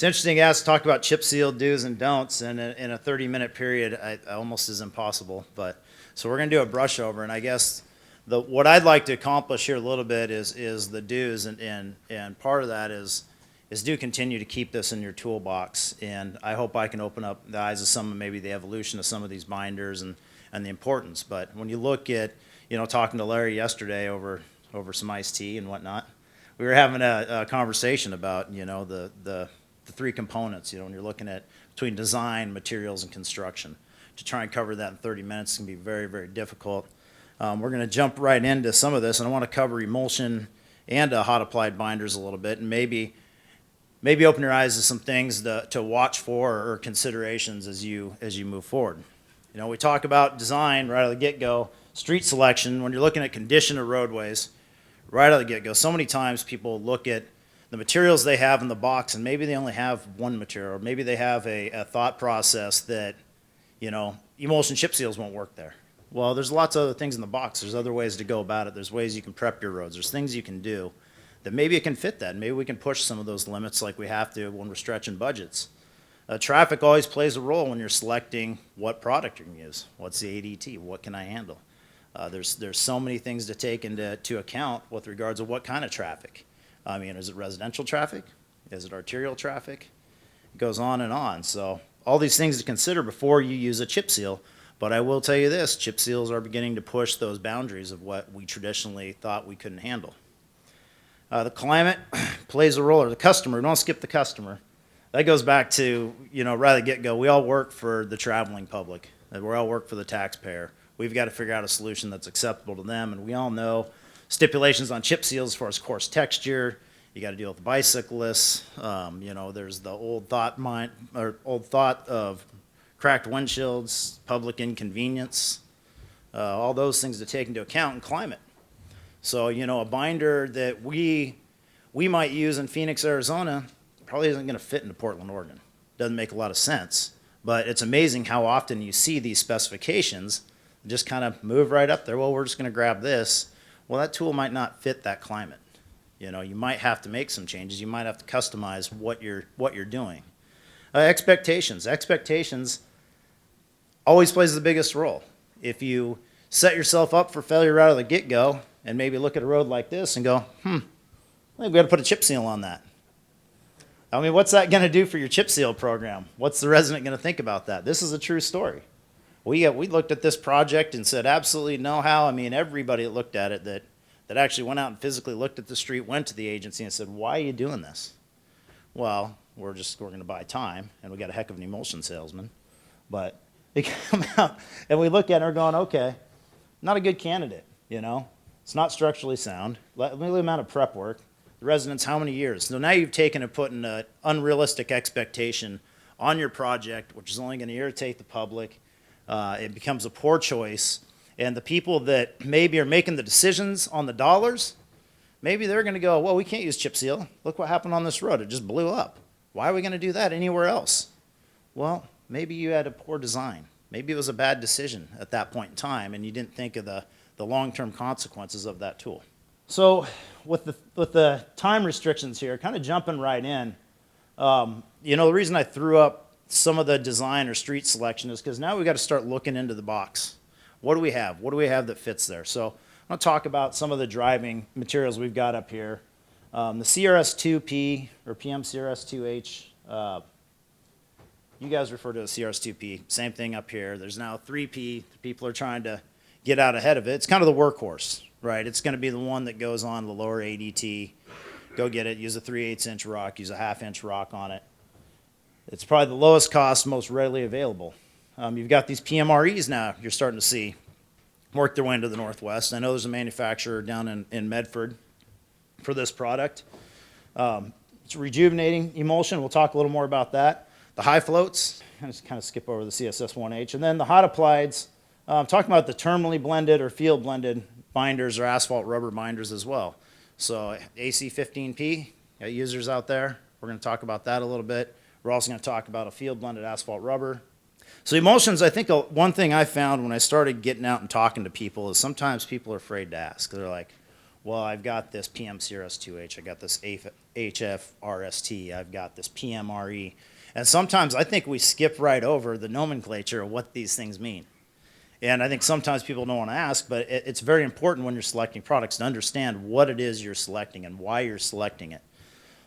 It's interesting you asked, talk about chip seal do's and don'ts, and in a 30-minute period, almost is impossible. But so we're going to do a brush over, and I guess what I'd like to accomplish here a little bit is the do's, and part of that is do continue to keep this in your toolbox, and I hope I can open up the eyes of some of maybe the evolution of some of these binders and the importance. But when you look at, talking to Larry yesterday over some iced tea and whatnot, we were having a conversation about, the three components, when you're looking at between design, materials, and construction. To try and cover that in 30 minutes can be very, very difficult. We're going to jump right into some of this, and I want to cover emulsion and hot applied binders a little bit, and maybe open your eyes to some things to watch for or considerations as you move forward. We talk about design right out of the get-go, street selection. When you're looking at condition of roadways, right out of the get-go, so many times people look at the materials they have in the box, and maybe they only have one material, or maybe they have a thought process that, emulsion chip seals won't work there. Well, there's lots of other things in the box. There's other ways to go about it. There's ways you can prep your roads. There's things you can do that maybe it can fit that. Maybe we can push some of those limits like we have to when we're stretching budgets. Traffic always plays a role when you're selecting what product you're going to use. What's the ADT? What can I handle? There's so many things to take into account with regards to what kind of traffic. I mean, is it residential traffic? Is it arterial traffic? It goes on and on. So all these things to consider before you use a chip seal. But I will tell you this, chip seals are beginning to push those boundaries of what we traditionally thought we couldn't handle. The climate plays a role, or the customer. Don't skip the customer. That goes back to, right at the get-go, we all work for the traveling public. We all work for the taxpayer. We've got to figure out a solution that's acceptable to them, and we all know stipulations on chip seals as far as coarse texture. You got to deal with bicyclists. There's the old thought of cracked windshields, public inconvenience, all those things to take into account, and climate. So, a binder that we might use in Phoenix, Arizona, probably isn't going to fit into Portland, Oregon. Doesn't make a lot of sense. But it's amazing how often you see these specifications just kind of move right up there. Well, we're just going to grab this. Well, that tool might not fit that climate. You might have to make some changes. You might have to customize what you're doing. Expectations always plays the biggest role. If you set yourself up for failure right out of the get-go and maybe look at a road like this and go, I think we got to put a chip seal on that. I mean, what's that going to do for your chip seal program? What's the resident going to think about that? This is a true story. We looked at this project and said absolutely no how. I mean, everybody that looked at it that actually went out and physically looked at the street went to the agency and said, why are you doing this? Well, we're going to buy time, and we got a heck of an emulsion salesman. But they come out, and we look at it and we're going, okay, not a good candidate, It's not structurally sound. Look at the amount of prep work. The residents, how many years? So now you've taken and put an unrealistic expectation on your project, which is only going to irritate the public. It becomes a poor choice. And the people that maybe are making the decisions on the dollars, maybe they're going to go, well, we can't use chip seal. Look what happened on this road. It just blew up. Why are we going to do that anywhere else? Well, maybe you had a poor design. Maybe it was a bad decision at that point in time, and you didn't think of the long-term consequences of that tool. So with the time restrictions here, kind of jumping right in, the reason I threw up some of the design or street selection is because now we've got to start looking into the box. What do we have? What do we have that fits there? So I'm going to talk about some of the driving materials we've got up here. The CRS2P or PMCRS2H, you guys refer to it as CRS2P, same thing up here. There's now 3P. People are trying to get out ahead of it. It's kind of the workhorse, right? It's going to be the one that goes on the lower ADT. Go get it, use a 3/8 inch rock, use a 1/2 inch rock on it. It's probably the lowest cost, most readily available. You've got these PMREs now you're starting to see work their way into the Northwest. I know there's a manufacturer down in Medford for this product. It's rejuvenating emulsion. We'll talk a little more about that. The high floats, I just kind of skip over the CSS1H. And then the hot applieds, I'm talking about the terminally blended or field blended binders or asphalt rubber binders as well. So AC15P, got users out there. We're going to talk about that a little bit. We're also going to talk about a field blended asphalt rubber. So emulsions, I think one thing I found when I started getting out and talking to people is sometimes people are afraid to ask. They're like, well, I've got this PMCRS2H, I got this HFRST, I've got this PMRE. And sometimes I think we skip right over the nomenclature of what these things mean. And I think sometimes people don't want to ask, but it's very important when you're selecting products to understand what it is you're selecting and why you're selecting it.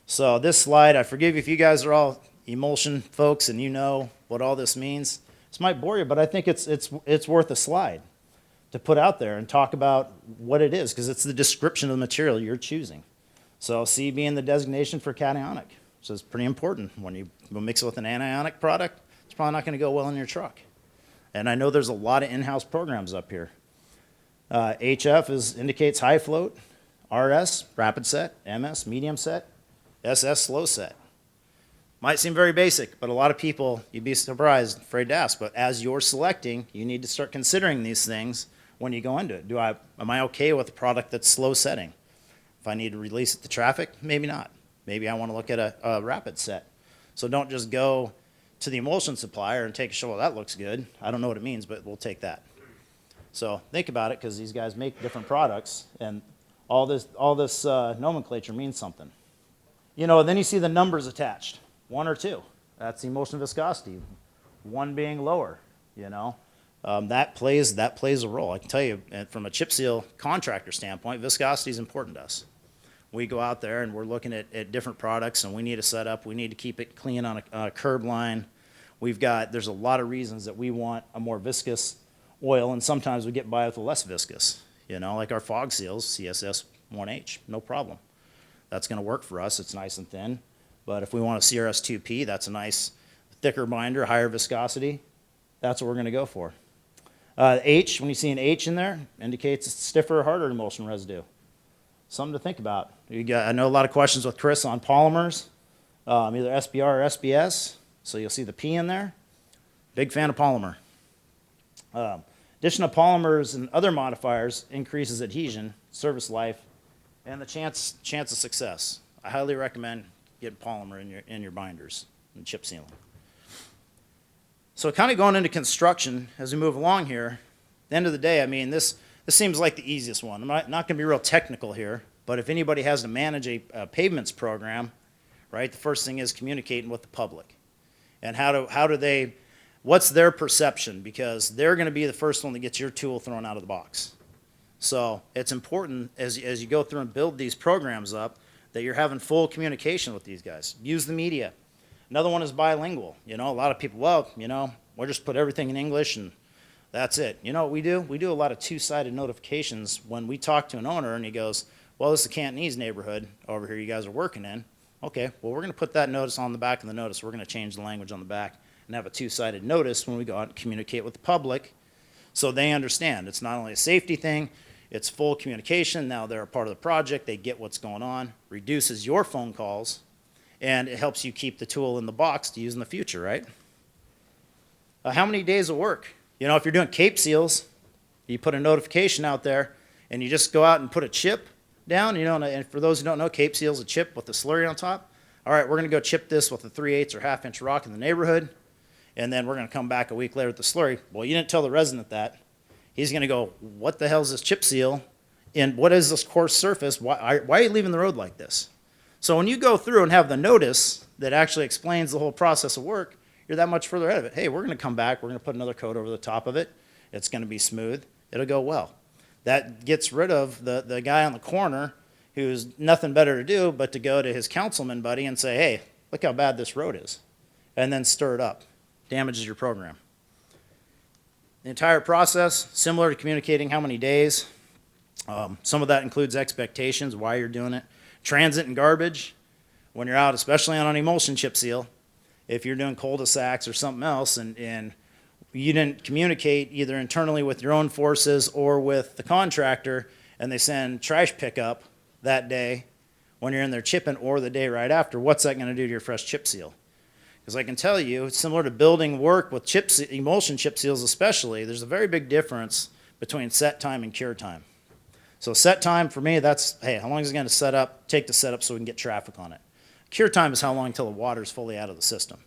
So this slide, I forgive you if you guys are all emulsion folks and you know what all this means. This might bore you, but I think it's worth a slide to put out there and talk about what it is, because it's the description of the material you're choosing. So C being the designation for cationic, which is pretty important. When you mix it with an anionic product, it's probably not going to go well in your truck. And I know there's a lot of in-house programs up here. HF indicates high float, RS, rapid set, MS, medium set, SS, slow set. Might seem very basic, but a lot of people, you'd be surprised, afraid to ask, but as you're selecting, you need to start considering these things when you go into it. Am I okay with a product that's slow setting? If I need to release it to traffic, maybe not. Maybe I want to look at a rapid set. So don't just go to the emulsion supplier and take a show, that looks good. I don't know what it means, but we'll take that. So think about it, because these guys make different products, and all this nomenclature means something. You know, then you see the numbers attached, 1 or 2. That's the emulsion viscosity, 1 being lower, you know. That plays a role. I can tell you, from a chip seal contractor standpoint, viscosity is important to us. We go out there and we're looking at different products, and we need a setup. We need to keep it clean on a curb line. There's a lot of reasons that we want a more viscous oil, and sometimes we get by with a less viscous. You know, like our fog seals, CSS 1H, no problem. That's going to work for us. It's nice and thin. But if we want a CRS 2P, that's a nice thicker binder, higher viscosity. That's what we're going to go for. H, when you see an H in there, indicates it's stiffer, harder emulsion residue. Something to think about. I know a lot of questions with Chris on polymers, either SBR or SBS. So you'll see the P in there. Big fan of polymer. Addition of polymers and other modifiers increases adhesion, service life, and the chance of success. I highly recommend getting polymer in your binders and chip sealing. So kind of going into construction as we move along here, at the end of the day, I mean, this seems like the easiest one. I'm not going to be real technical here, but if anybody has to manage a pavements program, right, the first thing is communicating with the public. And what's their perception? Because they're going to be the first one that gets your tool thrown out of the box. So it's important as you go through and build these programs up that you're having full communication with these guys. Use the media. Another one is bilingual. You know, a lot of people, well, you know, we'll just put everything in English and that's it. You know what we do? We do a lot of two-sided notifications when we talk to an owner and he goes, well, this is the Cantonese neighborhood over here you guys are working in. Okay, well, we're going to put that notice on the back of the notice. We're going to change the language on the back and have a two-sided notice when we go out and communicate with the public so they understand. It's not only a safety thing, it's full communication. Now they're a part of the project. They get what's going on, reduces your phone calls, and it helps you keep the tool in the box to use in the future, right? How many days of work? You know, if you're doing cape seals, you put a notification out there and you just go out and put a chip down, you know, and for those who don't know, cape seal's a chip with the slurry on top. All right, we're going to go chip this with a 3/8 or ½ inch rock in the neighborhood, and then we're going to come back a week later with the slurry. Well, you didn't tell the resident that. He's going to go, what the hell is this chip seal? And what is this coarse surface? Why are you leaving the road like this? So when you go through and have the notice that actually explains the whole process of work, you're that much further ahead of it. Hey, we're going to come back. We're going to put another coat over the top of it. It's going to be smooth. It'll go well. That gets rid of the guy on the corner who's nothing better to do but to go to his councilman buddy and say, hey, look how bad this road is, and then stir it up. Damages your program. The entire process, similar to communicating how many days. Some of that includes expectations, why you're doing it. Transit and garbage, when you're out, especially on an emulsion chip seal, if you're doing cul-de-sacs or something else and you didn't communicate either internally with your own forces or with the contractor, and they send trash pickup that day when you're in there chipping or the day right after, what's that going to do to your fresh chip seal? Because I can tell you, it's similar to building work with emulsion chip seals especially, there's a very big difference between set time and cure time. So set time for me, that's, hey, how long is it going to take to set up so we can get traffic on it? Cure time is how long until the water's fully out of the system.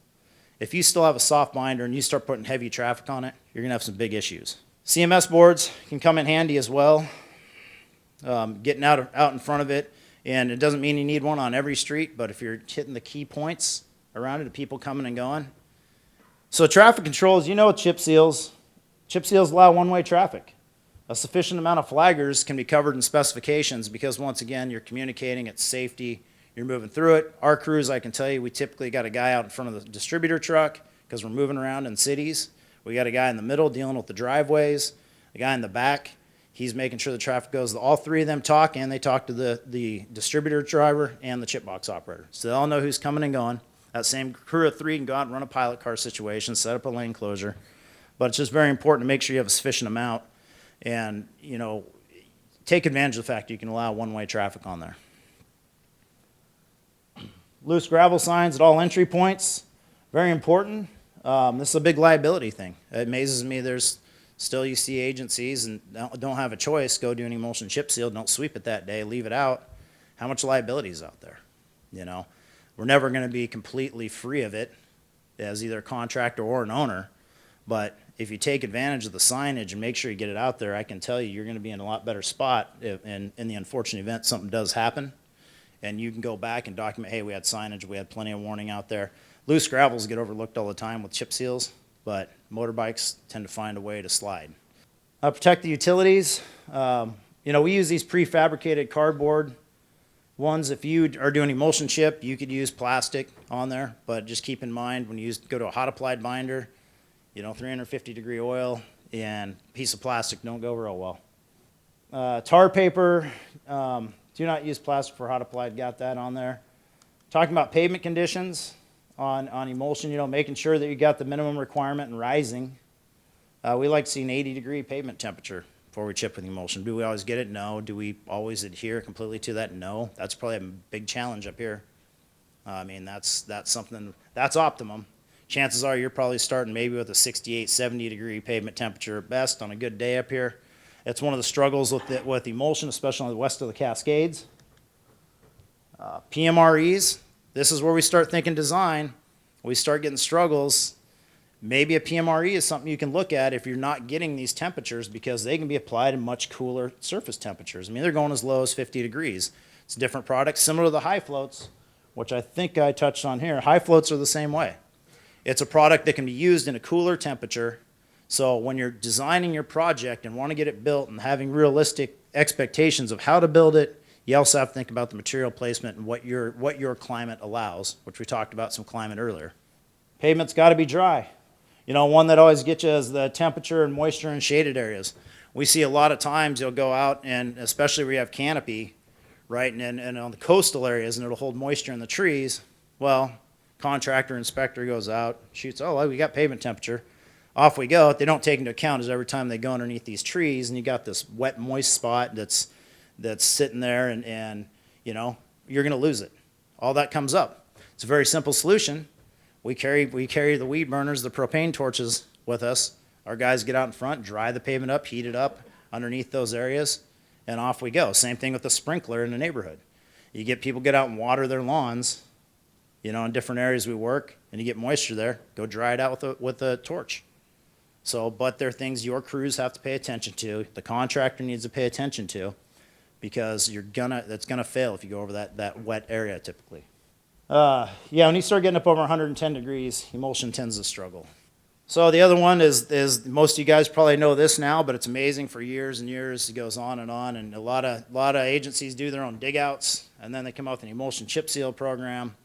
If you still have a soft binder and you start putting heavy traffic on it, you're going to have some big issues. CMS boards can come in handy as well. Getting out in front of it. And it doesn't mean you need one on every street, but if you're hitting the key points around it, the people coming and going. So traffic controls, you know, chip seals. Chip seals allow one-way traffic. A sufficient amount of flaggers can be covered in specifications because, once again, you're communicating, it's safety, you're moving through it. Our crews, I can tell you, we typically got a guy out in front of the distributor truck because we're moving around in cities. We got a guy in the middle dealing with the driveways. A guy in the back, he's making sure the traffic goes. All three of them talk, and they talk to the distributor driver and the chip box operator. So they all know who's coming and going. That same crew of three can go out and run a pilot car situation, set up a lane closure. But it's just very important to make sure you have a sufficient amount and, you know, take advantage of the fact you can allow one-way traffic on there. Loose gravel signs at all entry points, very important. This is a big liability thing. It amazes me there's still, you see agencies and don't have a choice, go do an emulsion chip seal, don't sweep it that day, leave it out. How much liability is out there? You know, we're never going to be completely free of it as either a contractor or an owner, but if you take advantage of the signage and make sure you get it out there, I can tell you you're going to be in a lot better spot in the unfortunate event something does happen. And you can go back and document, hey, we had signage, we had plenty of warning out there. Loose gravels get overlooked all the time with chip seals, but motorbikes tend to find a way to slide. Protect the utilities. You know, we use these prefabricated cardboard ones. If you are doing emulsion chip, you could use plastic on there, but just keep in mind when you go to a hot applied binder, you know, 350-degree oil and a piece of plastic don't go real well. Tar paper, do not use plastic for hot applied, got that on there. Talking about pavement conditions on emulsion, you know, making sure that you got the minimum requirement and rising. We like to see an 80-degree pavement temperature before we chip with emulsion. Do we always get it? No. Do we always adhere completely to that? No. That's probably a big challenge up here. I mean, that's something, that's optimum. Chances are you're probably starting maybe with a 68, 70-degree pavement temperature at best on a good day up here. It's one of the struggles with emulsion, especially on the west of the Cascades. PMREs, this is where we start thinking design. We start getting struggles. Maybe a PMRE is something you can look at if you're not getting these temperatures because they can be applied in much cooler surface temperatures. I mean, they're going as low as 50 degrees. It's a different product, similar to the high floats, which I think I touched on here. High floats are the same way. It's a product that can be used in a cooler temperature. So when you're designing your project and want to get it built and having realistic expectations of how to build it, you also have to think about the material placement and what your climate allows, which we talked about some climate earlier. Pavement's got to be dry. You know, one that always gets you is the temperature and moisture in shaded areas. We see a lot of times you'll go out and especially where you have canopy, right, and on the coastal areas and it'll hold moisture in the trees. Well, contractor inspector goes out, shoots, oh, well, we got pavement temperature. Off we go. What they don't take into account is every time they go underneath these trees and you got this wet, moist spot that's sitting there and you know, you're going to lose it. All that comes up. It's a very simple solution. We carry the weed burners, the propane torches with us. Our guys get out in front, dry the pavement up, heat it up underneath those areas, and off we go. Same thing with the sprinkler in the neighborhood. You get people get out and water their lawns, you know, in different areas we work, and you get moisture there, go dry it out with a torch. So, but there are things your crews have to pay attention to, the contractor needs to pay attention to, because that's gonna fail if you go over that wet area typically. Yeah, when you start getting up over 110 degrees, emulsion tends to struggle. So the other one is most of you guys probably know this now, but it's amazing for years and years. It goes on, and a lot of agencies do their own dig outs, and then they come out with an emulsion chip seal program.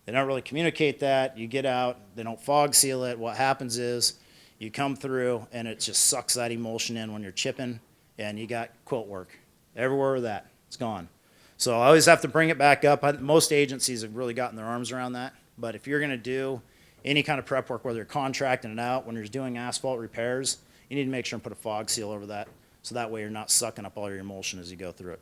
They don't really communicate that. You get out, they don't fog seal it. What happens is you come through, and it just sucks that emulsion in when you're chipping, and you got quilt work everywhere with that. It's gone. So I always have to bring it back up. Most agencies have really gotten their arms around that. But if you're going to do any kind of prep work, whether you're contracting it out, when you're doing asphalt repairs, you need to make sure and put a fog seal over that. So that way you're not sucking up all your emulsion as you go through it.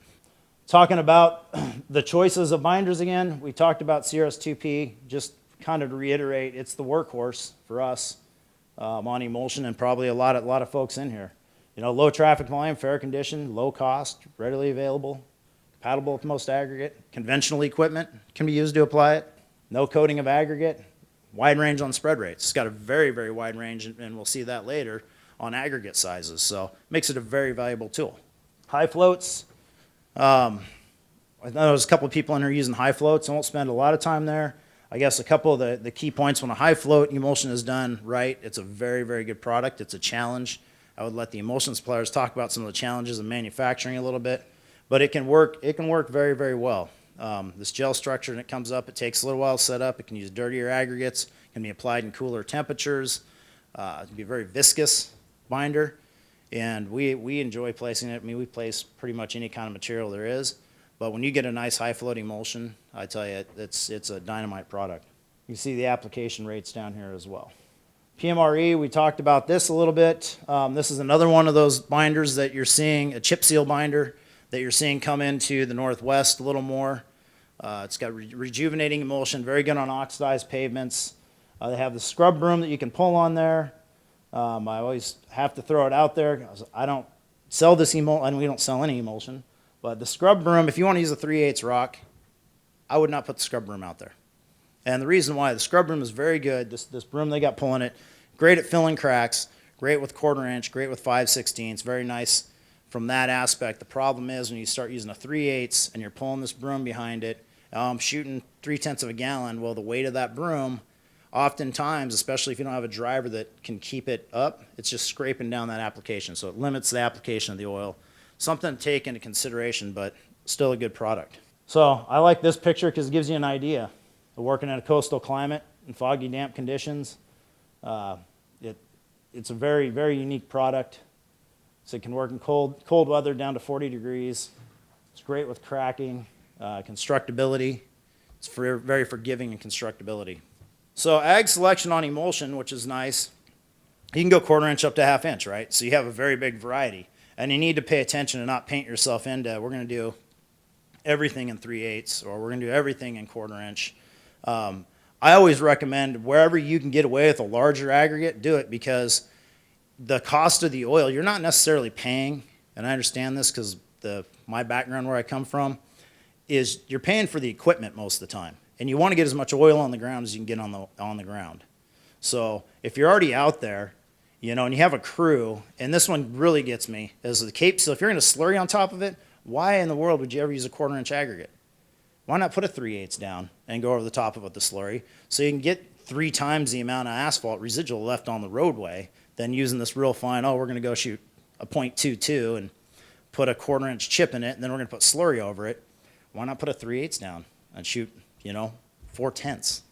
Talking about the choices of binders again, we talked about CRS2P. Just kind of to reiterate, it's the workhorse for us on emulsion and probably a lot of folks in here. You know, low traffic volume, fair condition, low cost, readily available. Compatible with most aggregate. Conventional equipment can be used to apply it. No coating of aggregate. Wide range on spread rates. It's got a very, very wide range, and we'll see that later on aggregate sizes. So makes it a very valuable tool. High floats. I know there's a couple of people in here using high floats. I won't spend a lot of time there. I guess a couple of the key points: when a high float emulsion is done right, it's a very, very good product. It's a challenge. I would let the emulsion suppliers talk about some of the challenges of manufacturing a little bit, but it can work. It can work very, very well. This gel structure, and it comes up, it takes a little while to set up. It can use dirtier aggregates, can be applied in cooler temperatures. It can be a very viscous binder, and we enjoy placing it. I mean, we place pretty much any kind of material there is, but when you get a nice high float emulsion, I tell you, it's a dynamite product. You can see the application rates down here as well. PMRE, we talked about this a little bit. This is another one of those binders that you're seeing, a chip seal binder that you're seeing come into the Northwest a little more. It's got rejuvenating emulsion, very good on oxidized pavements. They have the scrub broom that you can pull on there. I always have to throw it out there. I don't sell this emulsion, and we don't sell any emulsion, but the scrub broom, if you want to use a 3/8 rock, I would not put the scrub broom out there. And the reason why, the scrub broom is very good. This broom they got pulling it, great at filling cracks, great with 1/4 inch, great with 5/16, very nice from that aspect. The problem is when you start using a 3/8 and you're pulling this broom behind it, shooting 3/10 of a gallon, well, the weight of that broom, oftentimes, especially if you don't have a driver that can keep it up, it's just scraping down that application. So it limits the application of the oil. Something to take into consideration, but still a good product. So I like this picture because it gives you an idea. Working in a coastal climate in foggy, damp conditions, it's a very, very unique product. So it can work in cold weather down to 40 degrees. It's great with cracking, constructability. It's very forgiving in constructability. So ag selection on emulsion, which is nice, you can go 1/4 inch up to 1/2 inch, right? So you have a very big variety. And you need to pay attention and not paint yourself into, we're going to do everything in 3/8 or we're going to do everything in 1/4 inch. I always recommend wherever you can get away with a larger aggregate, do it, because the cost of the oil, you're not necessarily paying, and I understand this because my background where I come from, is you're paying for the equipment most of the time. And you want to get as much oil on the ground as you can get on the ground. So if you're already out there, and you have a crew, and this one really gets me, is the Cape Seal. If you're going to slurry on top of it, why in the world would you ever use a 1/4 inch aggregate? Why not put a 3/8 down and go over the top of it with the slurry so you can get 3 times the amount of asphalt residual left on the roadway than using this real fine, we're going to go shoot a .22 and put a 1/4 inch chip in it, and then we're going to put slurry over it. Why not put a 3/8 down and shoot, 4/10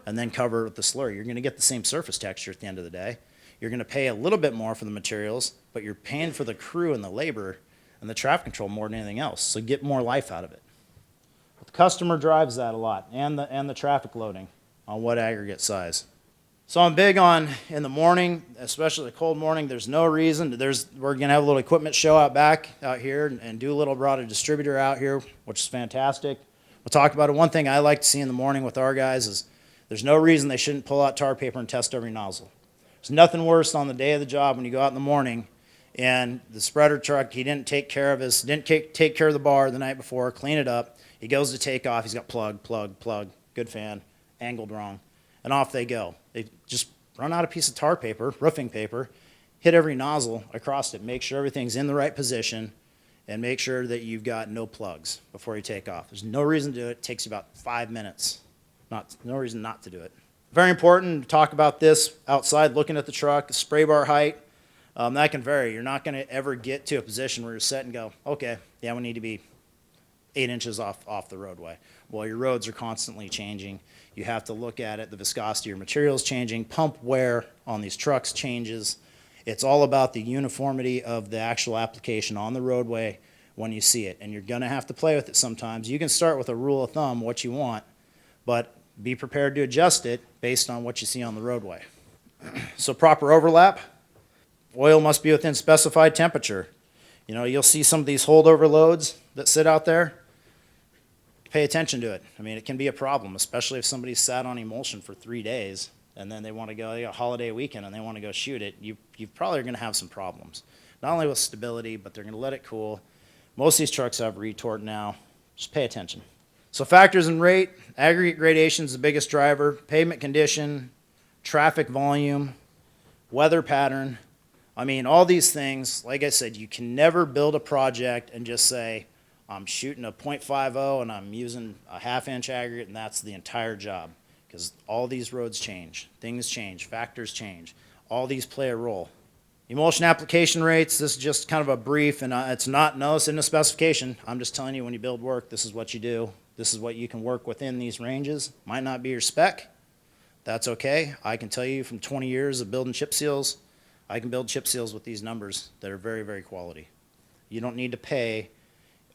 and then cover it with the slurry? You're going to get the same surface texture at the end of the day. You're going to pay a little bit more for the materials, but you're paying for the crew and the labor and the traffic control more than anything else, so get more life out of it. But the customer drives that a lot, and the traffic loading on what aggregate size. So I'm big on, in the morning, especially the cold morning, there's no reason, we're going to have a little equipment show out here and do a little, brought a distributor out here, which is fantastic. We'll talk about it. One thing I like to see in the morning with our guys is there's no reason they shouldn't pull out tar paper and test every nozzle. There's nothing worse on the day of the job when you go out in the morning and the spreader truck, he didn't take care of the bar the night before, clean it up. He goes to take off, he's got plug, good fan, angled wrong, and off they go. They just run out a piece of tar paper, roofing paper, hit every nozzle across it, make sure everything's in the right position, and make sure that you've got no plugs before you take off. There's no reason to do it. It takes you about 5 minutes. No reason not to do it. Very important to talk about this outside, looking at the truck, the spray bar height. That can vary. You're not going to ever get to a position where you're set and go, okay, yeah, we need to be 8 inches off the roadway. Well, your roads are constantly changing. You have to look at it. The viscosity of your material is changing. Pump wear on these trucks changes. It's all about the uniformity of the actual application on the roadway when you see it. And you're going to have to play with it sometimes. You can start with a rule of thumb, what you want, but be prepared to adjust it based on what you see on the roadway. So proper overlap. Oil must be within specified temperature. You'll see some of these holdover loads that sit out there. Pay attention to it. I mean, it can be a problem, especially if somebody's sat on emulsion for 3 days and then they got a holiday weekend and they want to go shoot it. You probably are going to have some problems. Not only with stability, but they're going to let it cool. Most of these trucks have retort now. Just pay attention. So factors in rate, aggregate gradation is the biggest driver, pavement condition, traffic volume, weather pattern. I mean, all these things, like I said, you can never build a project and just say, I'm shooting a .50 and I'm using a 1/2 inch aggregate, and that's the entire job. Because all these roads change, things change, factors change. All these play a role. Emulsion application rates, this is just kind of a brief, and it's not, no, it's in the specification. I'm just telling you, when you build work, this is what you do. This is what you can work within these ranges. Might not be your spec. That's okay. I can tell you from 20 years of building chip seals, I can build chip seals with these numbers that are very, very quality. You don't need to pay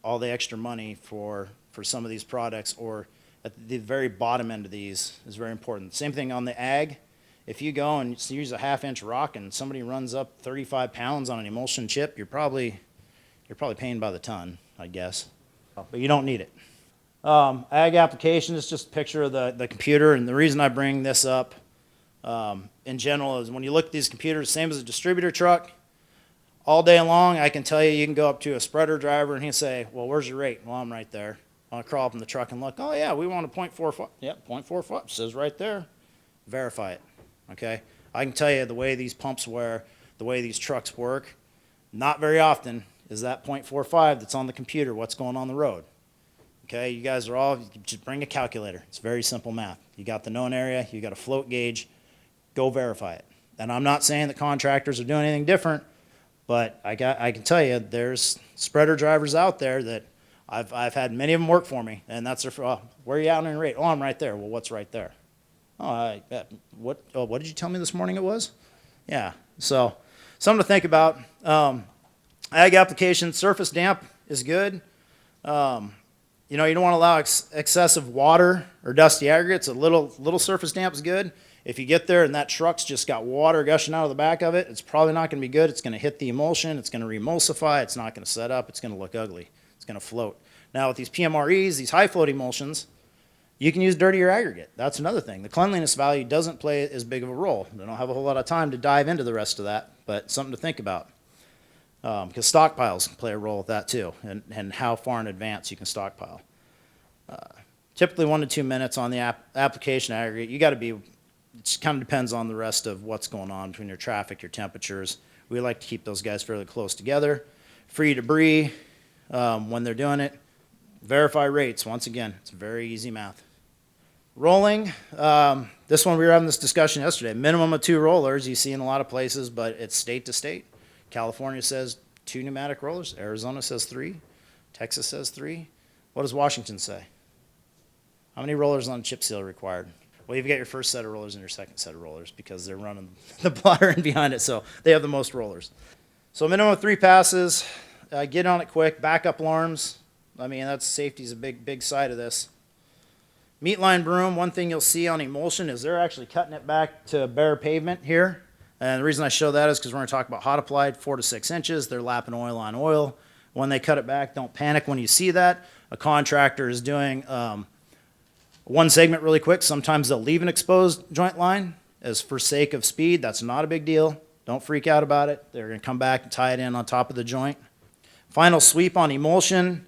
all the extra money for some of these products, or at the very bottom end of these is very important. Same thing on the ag. If you go and use a 1/2 inch rock and somebody runs up 35 pounds on an emulsion chip, you're probably paying by the ton, I guess. But you don't need it. Ag application is just a picture of the computer, and the reason I bring this up in general is when you look at these computers, same as a distributor truck, all day long I can tell you, you can go up to a spreader driver and he'll say, well, where's your rate? Well, I'm right there. I'll crawl up in the truck and look, oh yeah, we want a .45. Yep, .45, says right there. Verify it, okay? I can tell you the way these pumps wear, the way these trucks work, not very often is that .45 that's on the computer, what's going on the road. Okay, you guys are all, just bring a calculator. It's very simple math. You got the known area, you got a float gauge, go verify it. And I'm not saying that contractors are doing anything different, but I can tell you there's spreader drivers out there that I've had many of them work for me, and that's their, where are you out on your rate? Oh, I'm right there. Well, what's right there? What did you tell me this morning it was? Yeah, so something to think about. Ag application, surface damp is good. You know, you don't want to allow excessive water or dusty aggregates. A little surface damp is good. If you get there and that truck's just got water gushing out of the back of it, it's probably not going to be good. It's going to hit the emulsion. It's going to re-emulsify. It's not going to set up. It's going to look ugly. It's going to float. Now with these PMREs, these high float emulsions, you can use dirtier aggregate. That's another thing. The cleanliness value doesn't play as big of a role. I don't have a whole lot of time to dive into the rest of that, but something to think about. Because stockpiles play a role with that too, and how far in advance you can stockpile. Typically 1 to 2 minutes on the application aggregate. You got to be, it kind of depends on the rest of what's going on between your traffic, your temperatures. We like to keep those guys fairly close together. Free debris when they're doing it. Verify rates. Once again, it's very easy math. Rolling. This one, we were having this discussion yesterday. Minimum of 2 rollers you see in a lot of places, but it's state to state. California says 2 pneumatic rollers. Arizona says 3. Texas says 3. What does Washington say? How many rollers on a chip seal required? Well, you've got your first set of rollers and your second set of rollers because they're running the blotter in behind it, so they have the most rollers. So minimum of 3 passes. Get on it quick. Backup alarms. I mean, that's safety's a big side of this. Meat line broom. One thing you'll see on emulsion is they're actually cutting it back to bare pavement here. And the reason I show that is because we're going to talk about hot applied, 4 to 6 inches. They're lapping oil on oil. When they cut it back, don't panic when you see that. A contractor is doing one segment really quick. Sometimes they'll leave an exposed joint line as for sake of speed. That's not a big deal. Don't freak out about it. They're going to come back and tie it in on top of the joint. Final sweep on emulsion.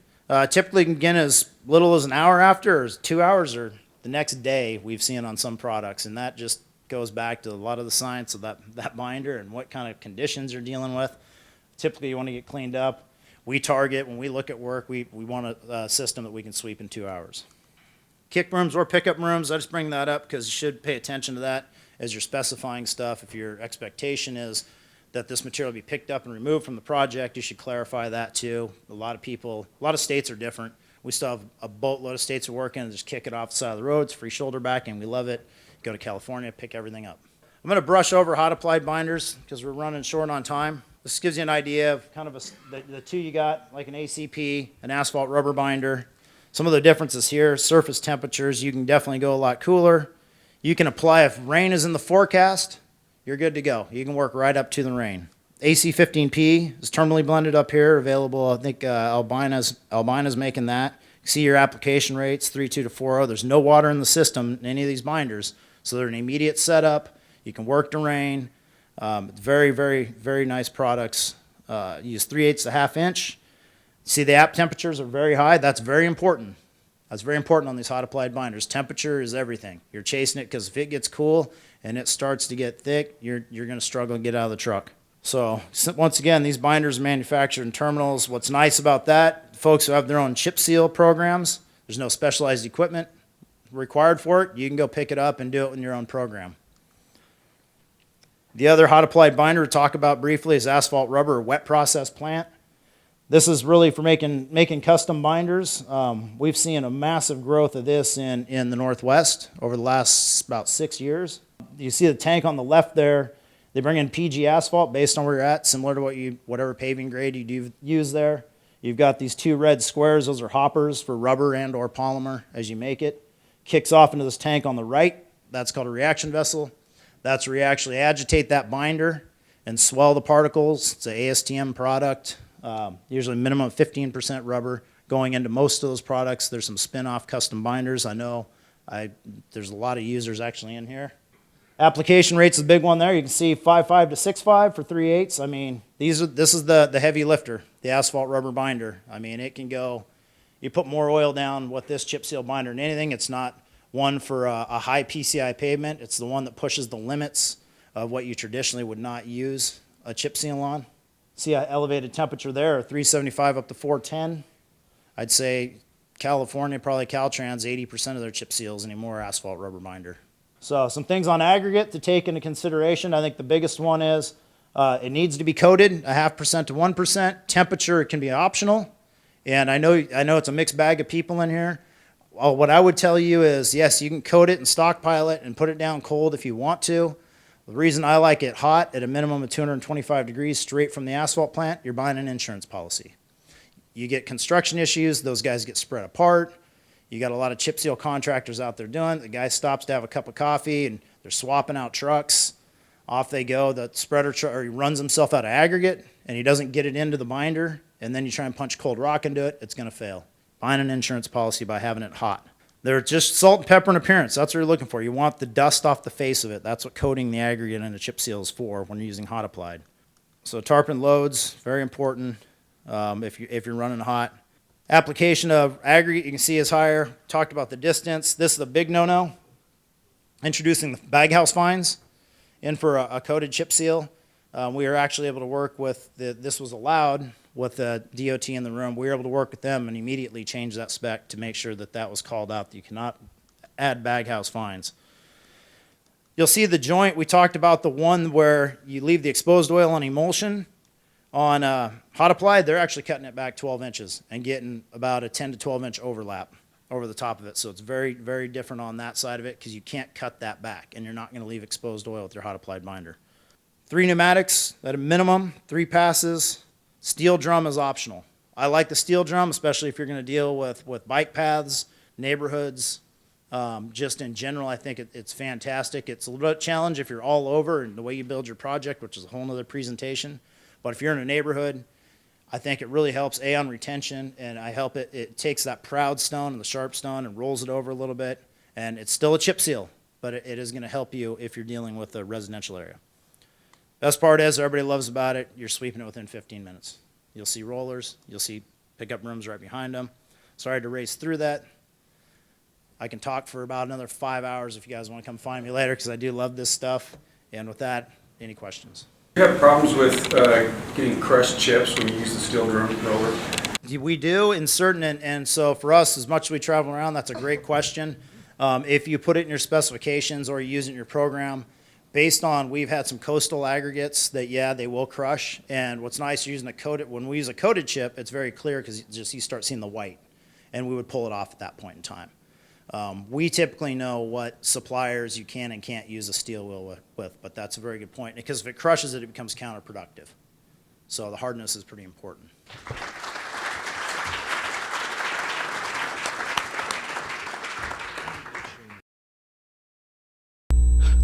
Typically can begin as little as an hour after, or 2 hours, or the next day we've seen on some products. And that just goes back to a lot of the science of that binder and what kind of conditions you're dealing with. Typically you want to get cleaned up. We target, when we look at work, we want a system that we can sweep in 2 hours. Kick rooms or pickup rooms, I just bring that up because you should pay attention to that as you're specifying stuff. If your expectation is that this material will be picked up and removed from the project, you should clarify that too. A lot of states are different. We still have a boatload of states we're working and just kick it off the side of the road. It's free shoulder backing. We love it. Go to California, pick everything up. I'm going to brush over hot applied binders because we're running short on time. This gives you an idea of kind of the 2 you got, like an ACP, an asphalt rubber binder. Some of the differences here, surface temperatures, you can definitely go a lot cooler. You can apply if rain is in the forecast, you're good to go. You can work right up to the rain. AC15P is terminally blended up here, available, I think Albina's making that. See your application rates, 3.2 to 4.0. There's no water in the system in any of these binders, so they're an immediate setup. You can work to rain. Very, very, very nice products. Use 3/8 to 1/2 inch. See the app temperatures are very high. That's very important. That's very important on these hot applied binders. Temperature is everything. You're chasing it because if it gets cool and it starts to get thick, you're going to struggle to get out of the truck. So once again, these binders are manufactured in terminals. What's nice about that, folks who have their own chip seal programs, there's no specialized equipment required for it. You can go pick it up and do it in your own program. The other hot applied binder to talk about briefly is asphalt rubber wet process plant. This is really for making custom binders. We've seen a massive growth of this in the Northwest over the last about 6 years. You see the tank on the left there. They bring in PG asphalt based on where you're at, similar to whatever paving grade you do use there. You've got these two red squares. Those are hoppers for rubber and or polymer as you make it. Kicks off into this tank on the right. That's called a reaction vessel. That's where you actually agitate that binder and swell the particles. It's an ASTM product, usually minimum 15% rubber. Going into most of those products, there's some spin-off custom binders. I know there's a lot of users actually in here. Application rate's the big one there. You can see 5.5 to 6.5 for 3/8. I mean, this is the heavy lifter, the asphalt rubber binder. I mean, it can go, you put more oil down with this chip seal binder than anything. It's not one for a high PCI pavement. It's the one that pushes the limits of what you traditionally would not use a chip seal on. See how elevated temperature there, 375 up to 410. I'd say California, probably Caltrans, 80% of their chip seals anymore are asphalt rubber binder. So some things on aggregate to take into consideration. I think the biggest one is it needs to be coated 0.5% to 1%. Temperature, it can be optional. And I know it's a mixed bag of people in here. Well, what I would tell you is, yes, you can coat it and stockpile it and put it down cold if you want to. The reason I like it hot at a minimum of 225 degrees straight from the asphalt plant, you're buying an insurance policy. You get construction issues, those guys get spread apart. You got a lot of chip seal contractors out there doing it. The guy stops to have a cup of coffee and they're swapping out trucks. Off they go. The spreader or he runs himself out of aggregate and he doesn't get it into the binder, and then you try and punch cold rock into it, it's going to fail. Buying an insurance policy by having it hot. They're just salt and pepper and appearance. That's what you're looking for. You want the dust off the face of it. That's what coating the aggregate in a chip seal is for when you're using hot applied. So tarpon loads, very important if you're running hot. Application of aggregate, you can see is higher. Talked about the distance. This is a big no-no. Introducing the baghouse fines in for a coated chip seal. We were actually able to work with, this was allowed with the DOT in the room. We were able to work with them and immediately change that spec to make sure that that was called out, that you cannot add baghouse fines. You'll see the joint, we talked about the one where you leave the exposed oil on emulsion. On hot applied, they're actually cutting it back 12 inches and getting about a 10 to 12 inch overlap over the top of it. So it's very, very different on that side of it because you can't cut that back and you're not going to leave exposed oil with your hot applied binder. 3 pneumatics at a minimum, 3 passes. Steel drum is optional. I like the steel drum, especially if you're going to deal with bike paths, neighborhoods. Just in general, I think it's fantastic. It's a little bit of a challenge if you're all over and the way you build your project, which is a whole nother presentation. But if you're in a neighborhood, I think it really helps, A, on retention, and it takes that proud stone and the sharp stone and rolls it over a little bit. And it's still a chip seal, but it is going to help you if you're dealing with a residential area. Best part is, everybody loves about it, you're sweeping it within 15 minutes. You'll see rollers, you'll see pickup rooms right behind them. Sorry to race through that. I can talk for about another 5 hours if you guys want to come find me later, because I do love this stuff. And with that, any questions? Do you have problems with getting crushed chips when you use the steel drum roller? We do in certain, and so for us, as much as we travel around, that's a great question. If you put it in your specifications or you use it in your program, based on, we've had some coastal aggregates that, yeah, they will crush. And what's nice using a coated, when we use a coated chip, it's very clear because you start seeing the white. And we would pull it off at that point in time. We typically know what suppliers you can and can't use a steel wheel with, but that's a very good point. Because if it crushes it, it becomes counterproductive. So the hardness is pretty important.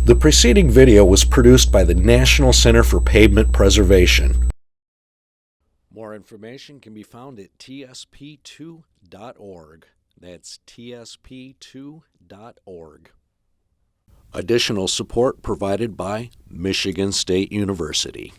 The preceding video was produced by the National Center for Pavement Preservation. More information can be found at tsp2.org. That's tsp2.org. Additional support provided by Michigan State University.